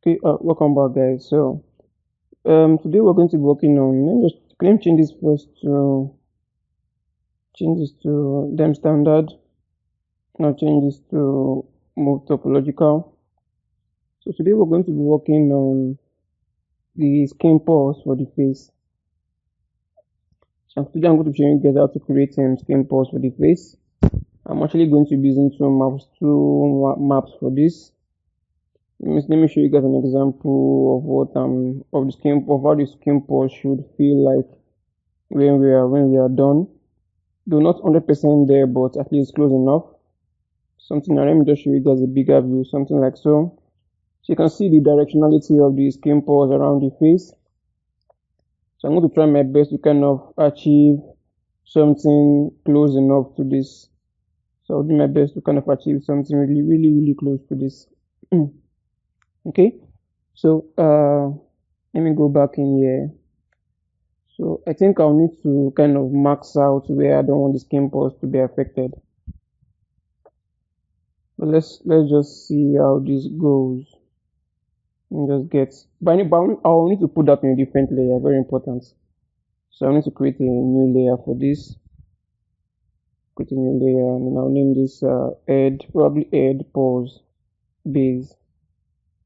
Okay, welcome back, guys. So, today we're going to be working on. Let me change this first to change this to them standard. Now change this to move topological. So today we're going to be working on the skin pores for the face. So today I'm going to show you guys how to create skin pores for the face. I'm actually going to be using two maps for this. Let me show you guys an example of what of the skin of how the skin pores should feel like when we are done. Though not 100% there, but at least close enough. Something, let me just show you guys a bigger view, something like so. So you can see the directionality of the skin pores around the face. So I'm going to try my best to kind of achieve something close enough to this. So I'll do my best to kind of achieve something really, really, really close to this. Okay. So let me go back in here. So I think I'll need to kind of max out where I don't want the skin pores to be affected. But let's just see how this goes and just get. But I'll need to put that in a different layer. Very important. So I need to create a new layer for this. Create a new layer, and I'll name this head, probably head pores base.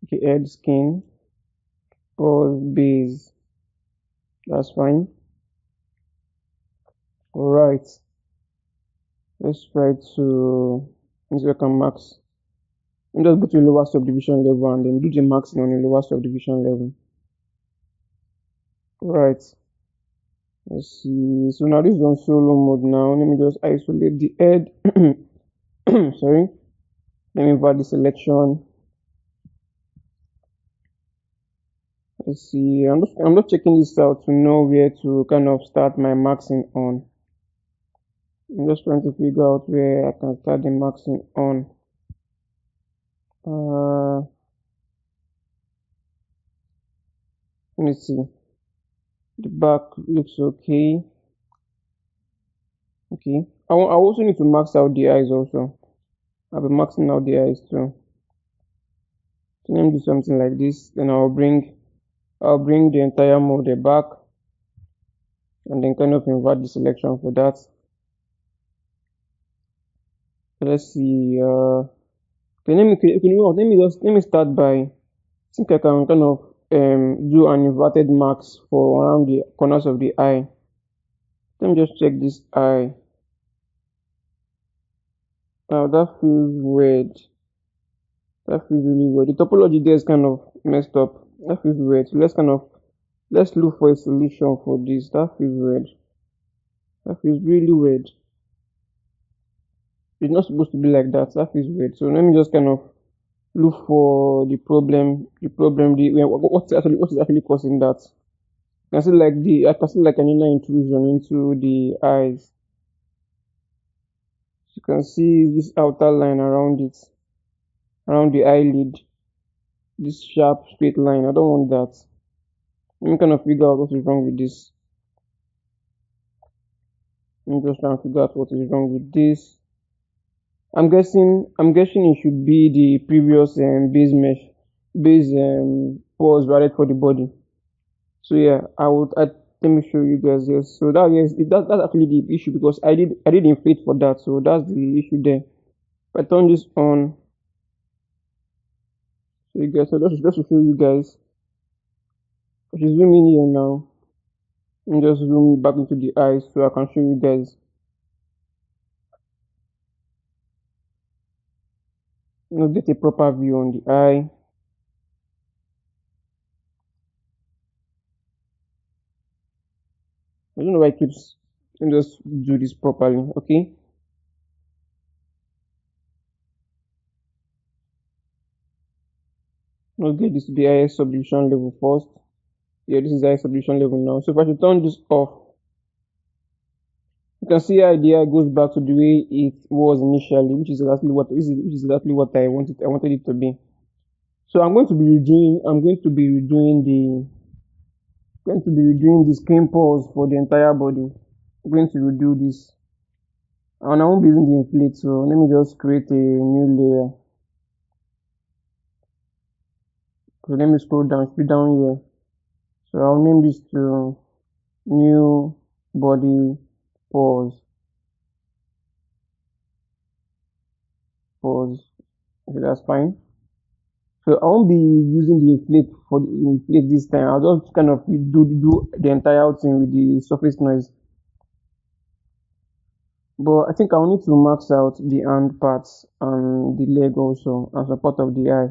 Okay, head skin pores base. That's fine. All right. Let's try to. Let's see if I can max. I'm just go to the lower subdivision level and then do the maxing on the lower subdivision level. Right. Let's see. So now this is on solo mode now. Let me just isolate the head. Sorry. Let me invert the selection. Let's see. I'm just checking this out to know where to kind of start my maxing on. I'm just trying to figure out where I can start the maxing on. Let me see. The back looks okay. Okay. I also need to max out the eyes also. I'll be maxing out the eyes too. So let me do something like this. Then I'll bring the entire model back and then kind of invert the selection for that. So let's see. Okay, let me start by. I think I can kind of do an inverted max for around the corners of the eye. Let me just check this eye. Now that feels weird. That feels really weird. The topology there is kind of messed up. That feels weird. So let's look for a solution for this. That feels weird. That feels really weird. It's not supposed to be like that. That feels weird. So let me just kind of look for the problem. What is actually causing that? I can see like an inner intrusion into the eyes. You can see this outer line around it, around the eyelid. This sharp straight line. I don't want that. Let me kind of figure out what is wrong with this. I'm just trying to figure out what is wrong with this. I'm guessing it should be the previous base pores added for the body. So yeah, let me show you guys. Yes, so that's actually the issue because I did inflate for that, so that's the issue there. If I turn this on, so you guys, so just to show you guys, I should zoom in here now and just zoom back into the eyes so I can show you guys. Let's get a proper view on the eye. I don't know why it keeps. Let me just do this properly, okay? Let's get this to the highest subdivision level first. Yeah, this is the highest subdivision level now. So if I should turn this off, you can see how the eye goes back to the way it was initially, which is exactly what I wanted it to be. So I'm going to be redoing the skin pores for the entire body. I'm going to redo this. And I won't be using the inflate, so let me just create a new layer. So let me scroll down here. So I'll name this to new body pose. Pose. Okay, that's fine. So I won't be using the inflate for the inflate this time. I'll just kind of do the entire thing with the surface noise. But I think I'll need to max out the hand parts and the leg also as a part of the eye.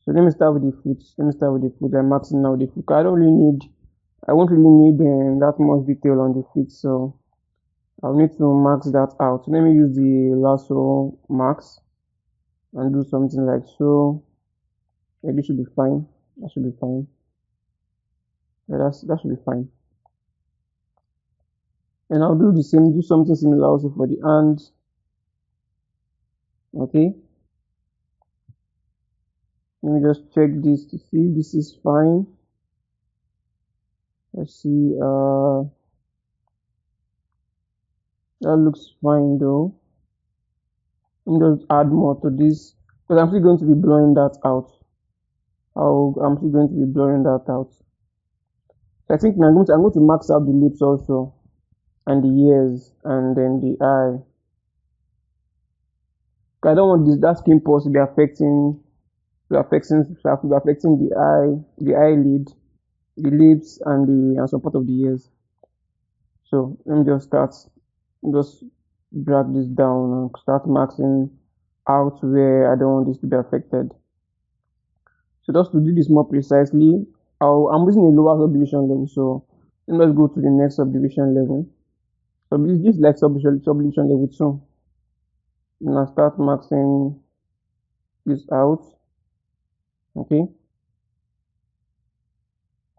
So let me start with the foot. Let me start with the foot. I'm maxing out the foot. I won't really need that much detail on the feet, so I'll need to max that out. So let me use the lasso max and do something like so. Yeah, this should be fine. That should be fine. Yeah, that should be fine. And I'll do the same, do something similar also for the hands. Okay. Let me just check this to see if this is fine. Let's see. That looks fine though. I'm just add more to this because I'm still going to be blurring that out. I'm still going to be blurring that out. So I think I'm going to max out the lips also and the ears and then the eye. I don't want this that skin pores to be affecting the eye, the eyelid, the lips, and some part of the ears. So let me just drag this down and start maxing out where I don't want this to be affected. So just to do this more precisely, I'm using a lower subdivision level. So let's go to the next subdivision level. So this is like subdivision level 2. And I start maxing this out. Okay.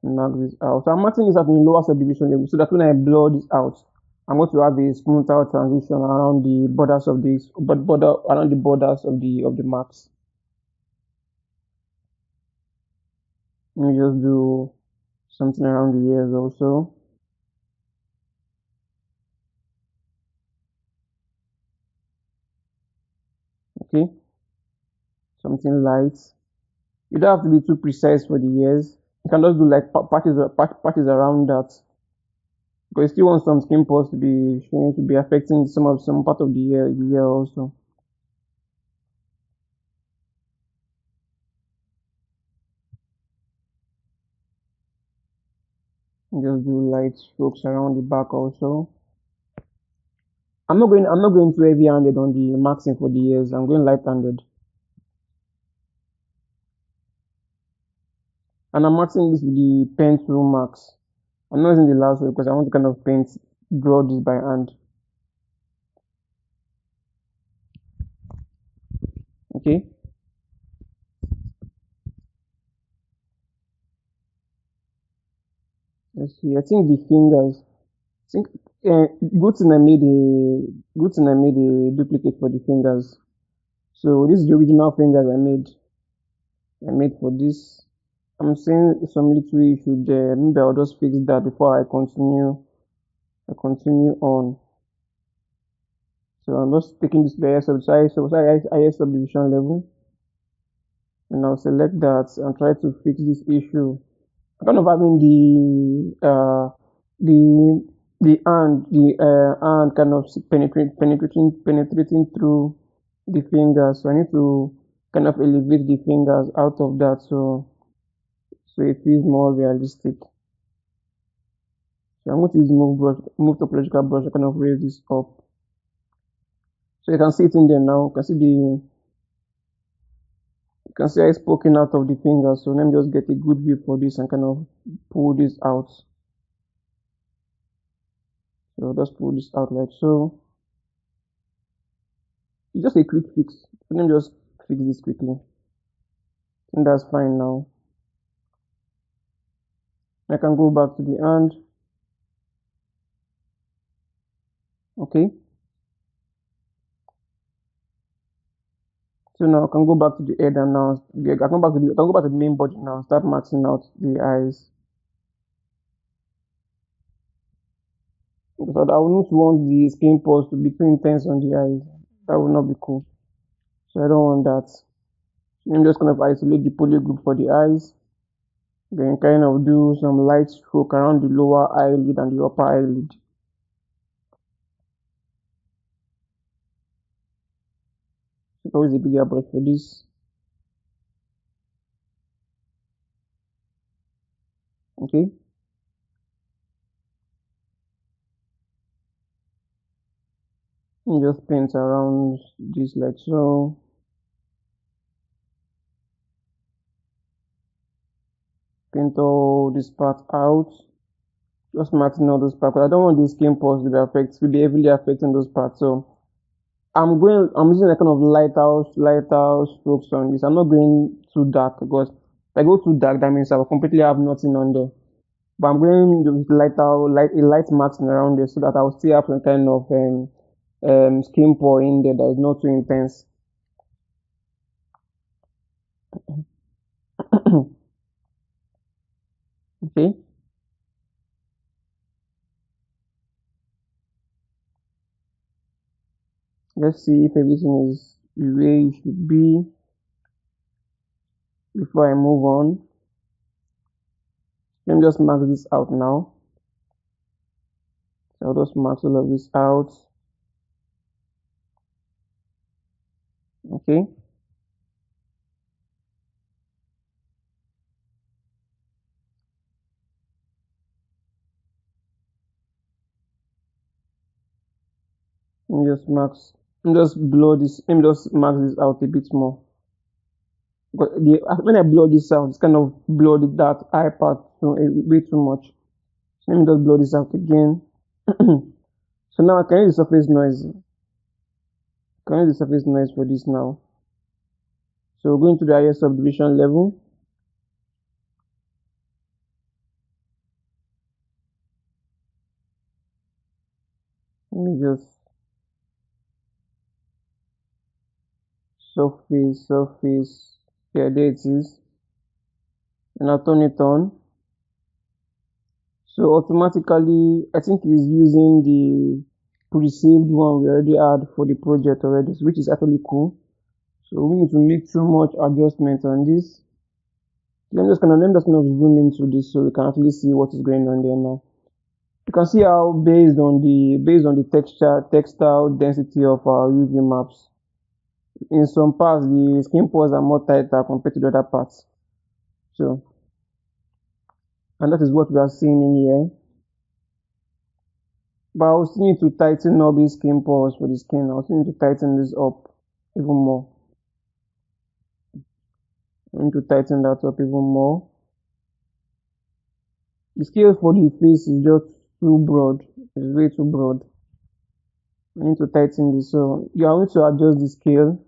Max this out. So I'm maxing this at the lower subdivision level so that when I blur this out, I'm going to have a smoother transition around the borders of this, around the borders of the max. Let me just do something around the ears also. Okay, something light. You don't have to be too precise for the ears. You can just do like patches around that. But you still want some skin pores to be showing to be affecting some part of the ear also. Just do light strokes around the back also. I'm not going too heavy handed on the maxing for the ears. I'm going light handed. And I'm maxing this with the pen tool max. I'm not using the last one because I want to kind of draw this by hand. Okay. Let's see. I think the fingers. I think good thing I made a duplicate for the fingers. So this is the original fingers I made. I made for this. I'm seeing some little issue there. Maybe I'll just fix that before I continue. I continue on. So I'm just taking this layer IS subdivision level, and I'll select that and try to fix this issue. I'm kind of having the hand kind of penetrating through the fingers. So I need to kind of elevate the fingers out of that so it feels more realistic. So I'm going to use move topological brush to kind of raise this up. So you can see it in there now. You can see it's poking out of the fingers. So let me just get a good view for this and kind of pull this out. So just pull this out like so. It's just a quick fix. So let me just fix this quickly. And that's fine now. I can go back to the hand. Okay. So now I can go back to the head and now I can go back to the main body now. Start maxing out the eyes. Because I wouldn't want the skin pores to be too intense on the eyes. That would not be cool. So I don't want that. I'm just kind of isolate the poly group for the eyes, then kind of do some light stroke around the lower eyelid and the upper eyelid. Always a bigger brush for this. Okay. And just paint around this like so. Paint all this part out. Just marking all those parts. I don't want the skin pores to be heavily affecting those parts. So I'm using a kind of lighter strokes on this. I'm not going too dark because if I go too dark, that means I will completely have nothing on there. But I'm going with a light marking around there so that I will still have some kind of skin pore in there that is not too intense. Okay. Let's see if everything is the way it should be before I move on. Let me just mark this out now. So I'll just mark all of this out. Okay. Let me just mark. Let me just blow this. Let me just mark this out a bit more. But when I blow this out, it's kind of blow that eye part way too much. So let me just blow this out again. So now I can use the surface noise. Can use the surface noise for this now. So we're going to the highest subdivision level. Let me just surface. Yeah, there it is. And I'll turn it on. So automatically, I think it's using the pre-saved one we already had for the project already, which is actually cool. So we need to make too much adjustment on this. Let me just kind of zoom into this so we can actually see what is going on there now. You can see how based on the textile density of our UV maps, in some parts the skin pores are more tighter compared to the other parts. So, and that is what we are seeing in here. But I will still need to tighten up these skin pores for the skin. I will still need to tighten this up even more. I need to tighten that up even more. The scale for the face is just too broad. It's way too broad. I need to tighten this. So you are going to adjust the scale.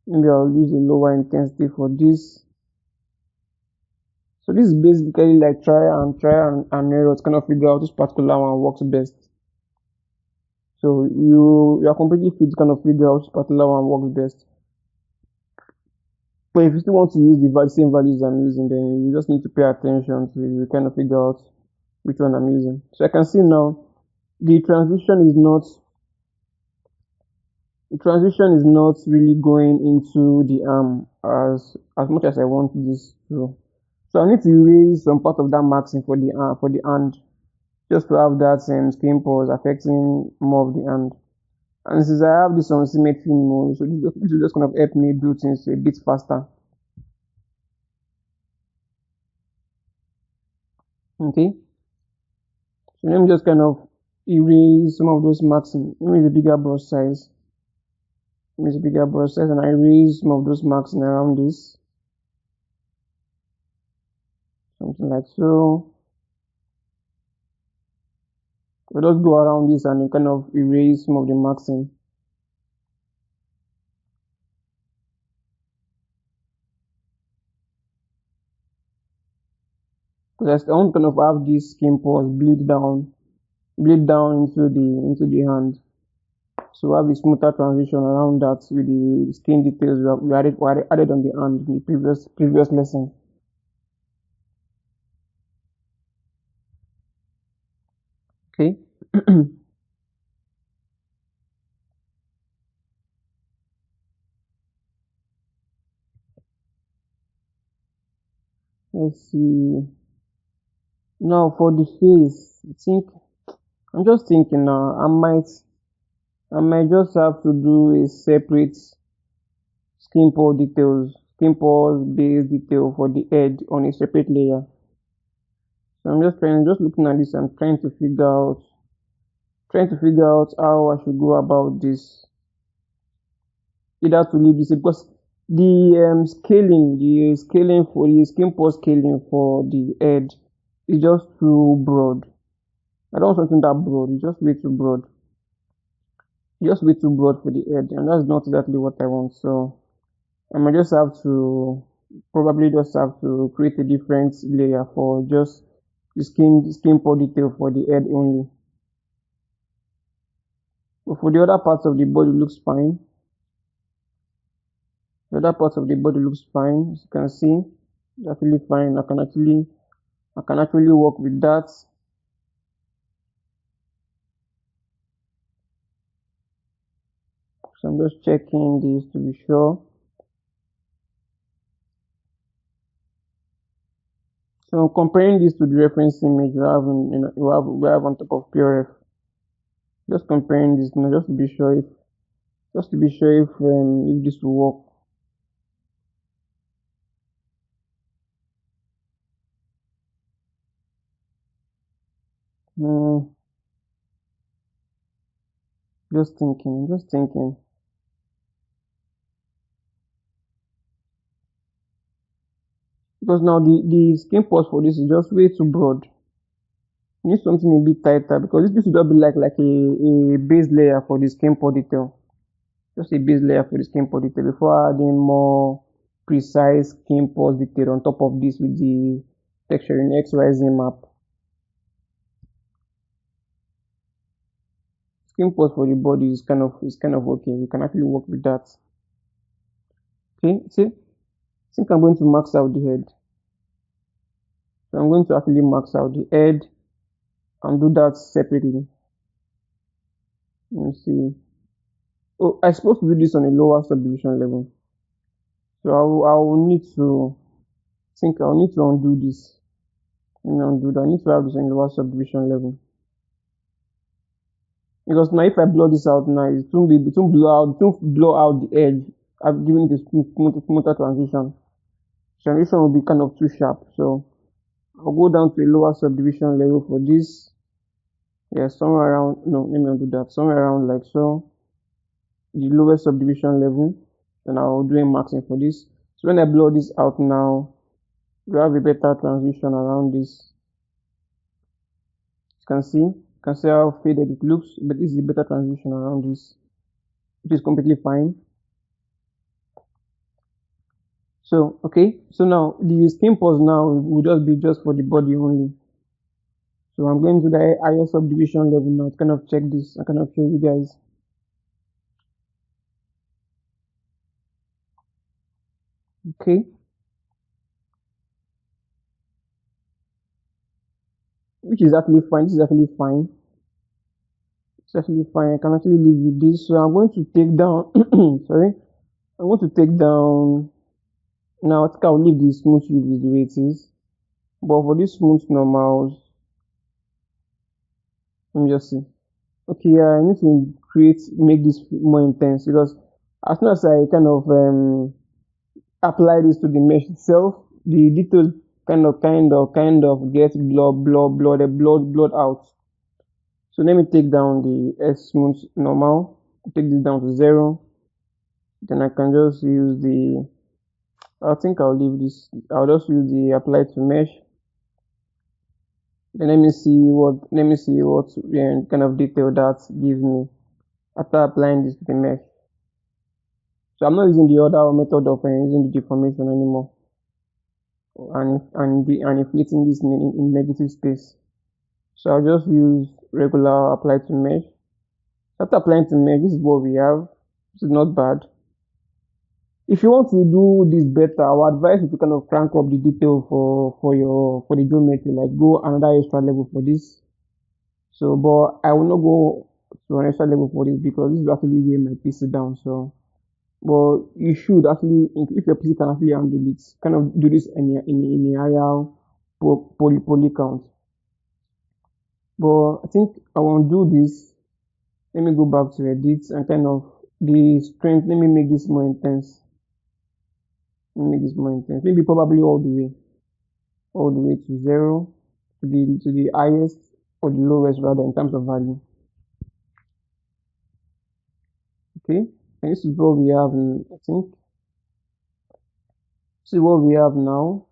Maybe I'll use a lower intensity for this. So this is basically like try and error to kind of figure out which particular one works best. So you are completely free to kind of figure out which particular one works best. But if you still want to use the same values I'm using, then you just need to pay attention to kind of figure out which one I'm using. So I can see now the transition is not really going into the arm as much as I want this to. So I need to erase some part of that marking for the hand, just to have that skin pores affecting more of the hand. And since I have this on symmetry mode, so this will just kind of help me do things a bit faster. Okay. So let me just kind of erase some of those marks. Let me use a bigger brush size. Use a bigger brush size and I erase some of those marks around this. Something like so. We'll just go around this and kind of erase some of the marking. Because I want to kind of have these skin pores bleed down into the hand. So we have a smoother transition around that with the skin details we added on the hand in the previous lesson. Okay. Let's see. Now for the face, I'm just thinking now. I might just have to do a separate skin pore base detail for the head on a separate layer. So just looking at this. I'm trying to figure out how I should go about this. Either to leave this because the scaling for the skin pore scaling for the head is just too broad. I don't want something that broad. It's just way too broad. Just way too broad for the head, and that's not exactly what I want. So I might just have to probably just have to create a different layer for just the skin pore detail for the head only. But for the other parts of the body looks fine. The other parts of the body looks fine. As you can see, it's actually fine. I can actually work with that. So I'm just checking this to be sure. So comparing this to the reference image we have on top of PRF. Just comparing this now, just to be sure if this will work. Hmm, just thinking. Because now the skin pores for this is just way too broad. You need something a bit tighter because this should just be like a base layer for the skin pore detail. Just a base layer for the skin pore detail before adding more precise skin pore detail on top of this with the texture in XYZ map. Skin pores for the body is kind of okay. We can actually work with that. Okay, see, I think I'm going to max out the head. So I'm going to actually max out the head and do that separately. Let me see. Oh, I'm supposed to do this on a lower subdivision level. So I will need to think I'll need to undo this. Let me undo that. I need to have this on lower subdivision level. Because now if I blow this out now, it won't blow out the edge. I've given it a smoother transition. Transition will be kind of too sharp. So I'll go down to a lower subdivision level for this. Yeah, somewhere around, no, let me undo that. Somewhere around like so, the lowest subdivision level. Then I'll do a maxing for this. So when I blow this out now, we have a better transition around this. You can see how faded it looks, but this is a better transition around this, which is completely fine. So okay, so now the skin pores now will just be just for the body only. So I'm going to the higher subdivision level now to kind of check this. I kind of show you guys. Okay, which is actually fine. This is actually fine. It's actually fine. I can actually live with this. So I'm going to take down. Sorry, I'm going to take down. Now I think I'll leave the smooth with the way it is. But for this smooth normals, let me just see. Okay, yeah, I need to make this more intense because as soon as I kind of apply this to the mesh itself, the details kind of get blurred out. So let me take down the S smooth normal, take this down to 0. Then I can just use I think I'll leave this. I'll just use the apply to mesh. Then let me see what kind of detail that gives me after applying this to the mesh. So I'm not using the other method of using the deformation anymore and inflating this in negative space. So I'll just use regular apply to mesh. After applying to mesh, this is what we have. This is not bad. If you want to do this better, I would advise you to kind of crank up the detail for the geometry, like go another extra level for this. So, but I will not go to an extra level for this because this is actually weigh my PC down. So But you should actually, if your PC can actually handle it, kind of do this in a higher poly count. But I think I want to do this. Let me go back to edit and kind of the strength. Let me make this more intense. Let me make this more intense. Maybe probably all the way to zero, to the highest or the lowest rather in terms of value. Okay, and this is what we have. I think. See what we have now.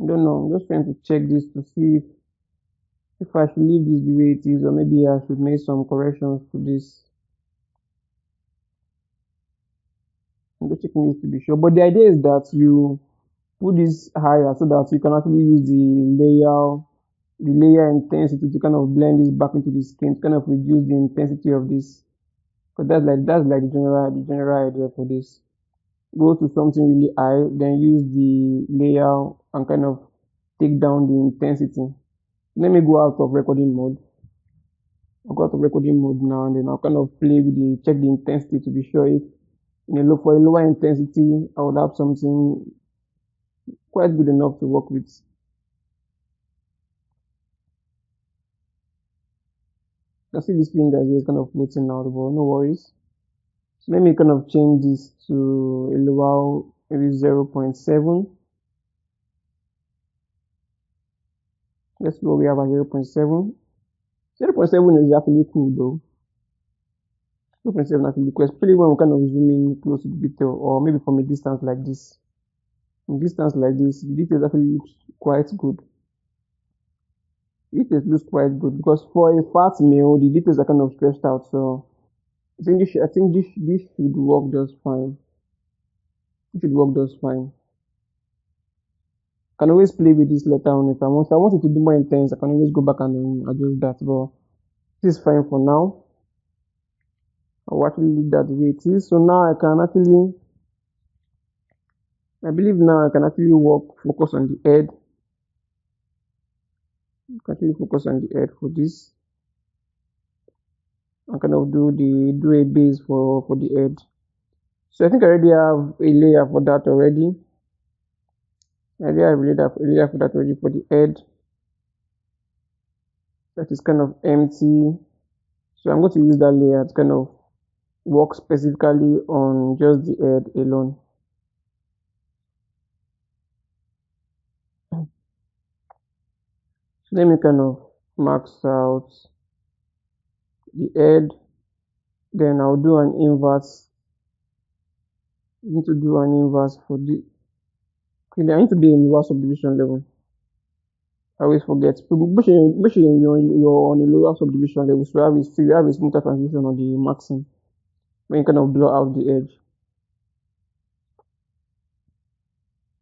I don't know. I'm just trying to check this to see if I should leave this the way it is, or maybe I should make some corrections to this. I'm just checking this to be sure. But the idea is that you put this higher so that you can actually use the layer intensity to kind of blend this back into the skin to kind of reduce the intensity of this. Because that's like the general idea for this. Go to something really high, then use the layer and kind of take down the intensity. Let me go out of recording mode. I'll go out of recording mode now, and then I'll kind of play with check the intensity to be sure if for a lower intensity I would have something quite good enough to work with. I see this finger here is kind of floating now, but no worries. So let me kind of change this to a lower, maybe 0.7. Let's see what we have at 0.7. 0.7 is actually cool though. 0.7 actually cool, especially when we kind of zoom in close to the detail, or maybe from a distance like this. From distance like this, the details actually looks quite good. The details looks quite good because for a fat male, the details are kind of stretched out. So I think this should work just fine. It should work just fine. I can always play with this later on if I want. If I want it to be more intense, I can always go back and adjust that. But this is fine for now. I'll actually leave that the way it is. So now I believe now I can actually focus on the head. I can actually focus on the head for this. I kind of do a base for the head. So I think I already have a layer for that already. I already have a layer for that already for the head. That is kind of empty. So I'm going to use that layer to kind of work specifically on just the head alone. So let me kind of max out the head. Then I'll do an inverse. I need to do an inverse for the. Okay, I need to be in lower subdivision level. I always forget. But you're on a lower subdivision level, so you have a smoother transition on the maxing when you kind of blow out the edge.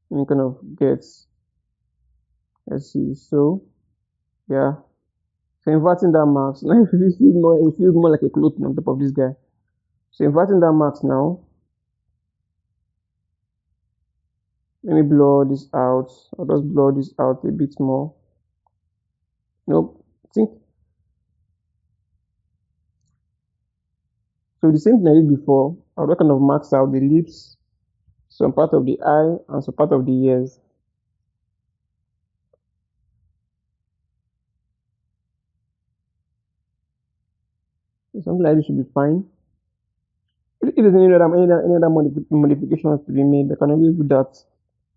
When you kind of get, let's see, so yeah. So inverting that max now, it feels more like a clothing on top of this guy. So inverting that max now. Let me blur this out. I'll just blur this out a bit more. Nope. I think so. The same thing I did before. I'll just kind of max out the lips, some part of the eye, and some part of the ears. So something like this should be fine. If there's any other modifications to be made, I can always do that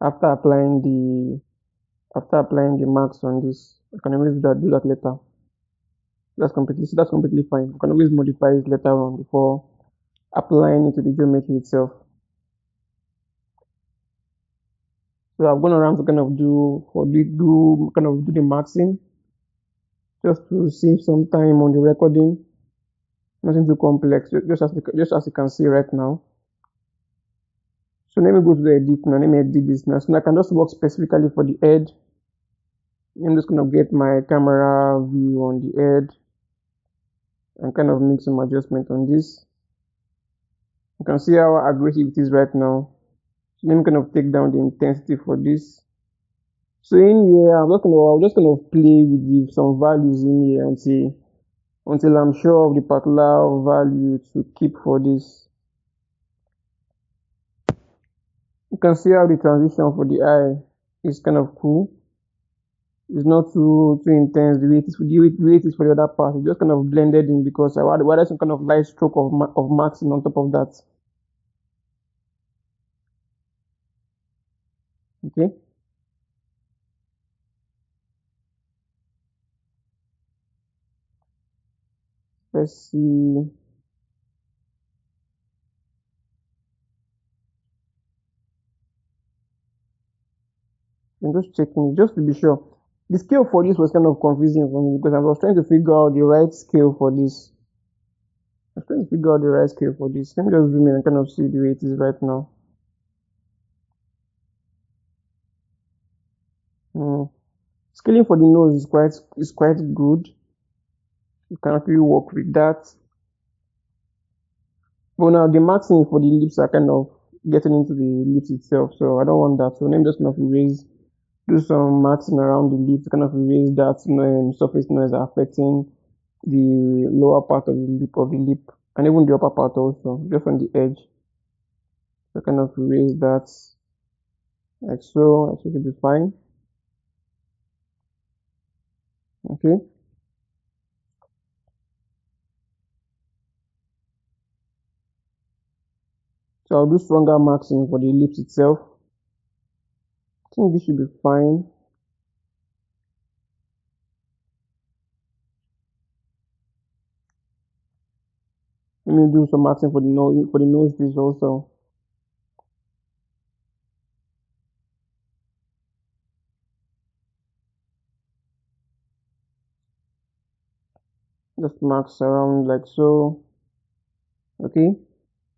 after applying the marks on this. I can always do that later. That's completely fine. I can always modify it later on before applying it to the geometry itself. So I'm going around to kind of do the maxing just to save some time on the recording. Nothing too complex, just as you can see right now. So let me go to the edit now. Let me edit this now. So I can just work specifically for the head. I'm just gonna get my camera view on the head and kind of make some adjustment on this. You can see how aggressive it is right now. So let me kind of take down the intensity for this. So in here, I'm just gonna play with some values in here until I'm sure of the particular value to keep for this. You can see how the transition for the eye is kind of cool. It's not too intense the way it is for the other part. It's just kind of blended in because I wanted some kind of light stroke of maxing on top of that. Okay, let's see. I'm just checking just to be sure. The scale for this was kind of confusing for me because I was trying to figure out the right scale for this. I was trying to figure out the right scale for this. Let me just zoom in and kind of see the way it is right now. Mm. Scaling for the nose is quite good. You can actually work with that. But now the maxing for the lips are kind of getting into the lips itself, so I don't want that. So let me just kind of do some maxing around the lips, kind of erase that surface noise affecting the lower part of the lip, and even the upper part also, just on the edge. So kind of erase that like so. I think it'll be fine. Okay. So I'll do stronger maxing for the lips itself. I think this should be fine. Let me do some maxing for the nose piece also. Just marks around like so. Okay.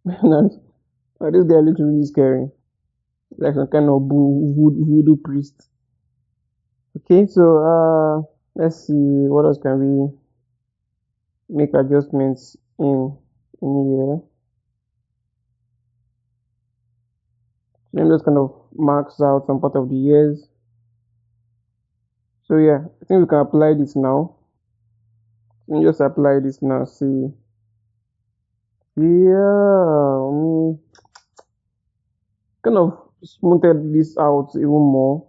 Now, this guy looks really scary. Like some kind of voodoo priest. Okay, so let's see what else can we make adjustments in here. So let me just kind of marks out some part of the ears. So yeah, I think we can apply this now. Let me just apply this now. See, yeah, kind of smoothed this out even more.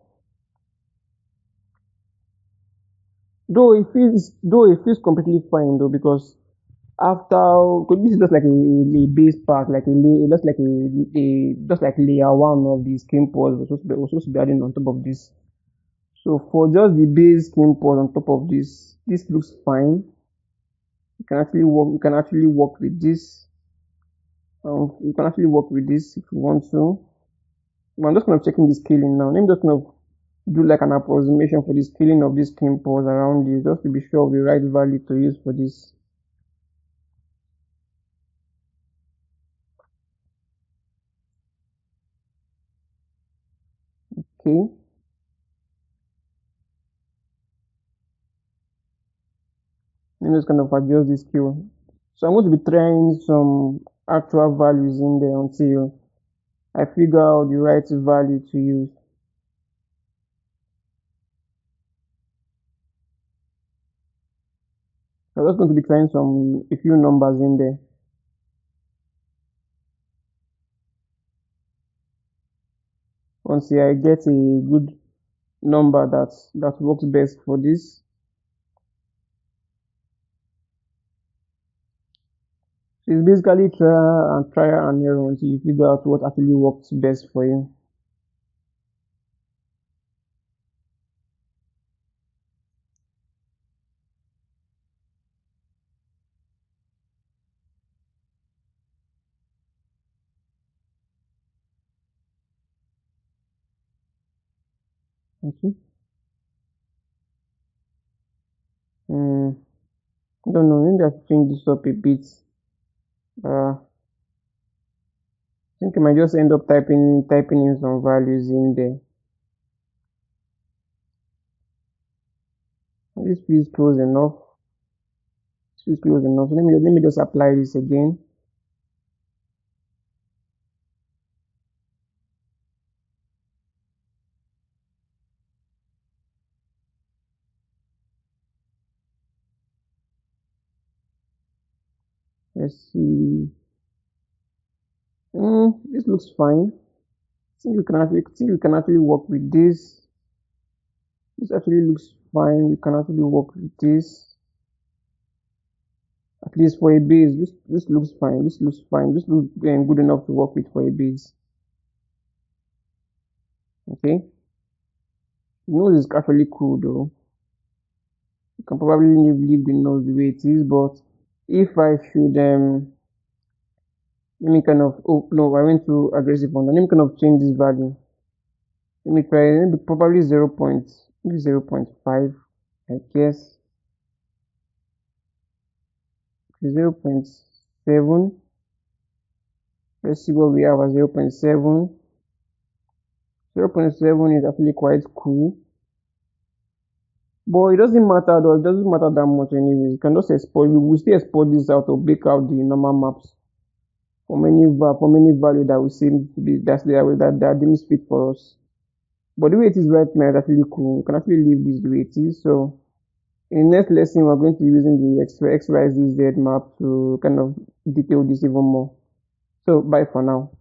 Though it feels completely fine though because after cause this is just like a base part, like a lay, just like layer one of the skin pores was supposed to be adding on top of this. So for just the base skin pores on top of this looks fine. You can actually work with this. You can actually work with this if you want to. But I'm just kind of checking the scaling now. Let me just kind of do like an approximation for the scaling of these skin pores around this, just to be sure of the right value to use for this. Okay. Let me just kind of adjust this scale. So I'm going to be trying some actual values in there until I figure out the right value to use. So I'm just going to be trying a few numbers in there. Once I get a good number that works best for this. So it's basically try and error until you figure out what actually works best for you. Okay. I don't know, maybe I should change this up a bit. I think I might just end up typing in some values in there. This feels close enough. This feels close enough. So let me just apply this again. Let's see. This looks fine. think we can actually work with this. This actually looks fine. We can actually work with this. At least for a base, this looks fine. This looks fine. This looks good enough to work with for a base. Okay. The nose is actually cool though. You can probably leave the nose the way it is, but if I should let me kind of, oh no, I went too aggressive on that. Let me kind of change this value. Let me try maybe probably 0.5, I guess. 0.7. Let's see what we have at 0.7. 0.7 is actually quite cool. But it doesn't matter though, it doesn't matter that much anyway. You can just export, we will still export this out or break out the normal maps for many value that we see that didn't fit for us. But the way it is right now is actually cool. We can actually leave this the way it is. So in the next lesson, we're going to be using the XYZ map to kind of detail this even more. So bye for now.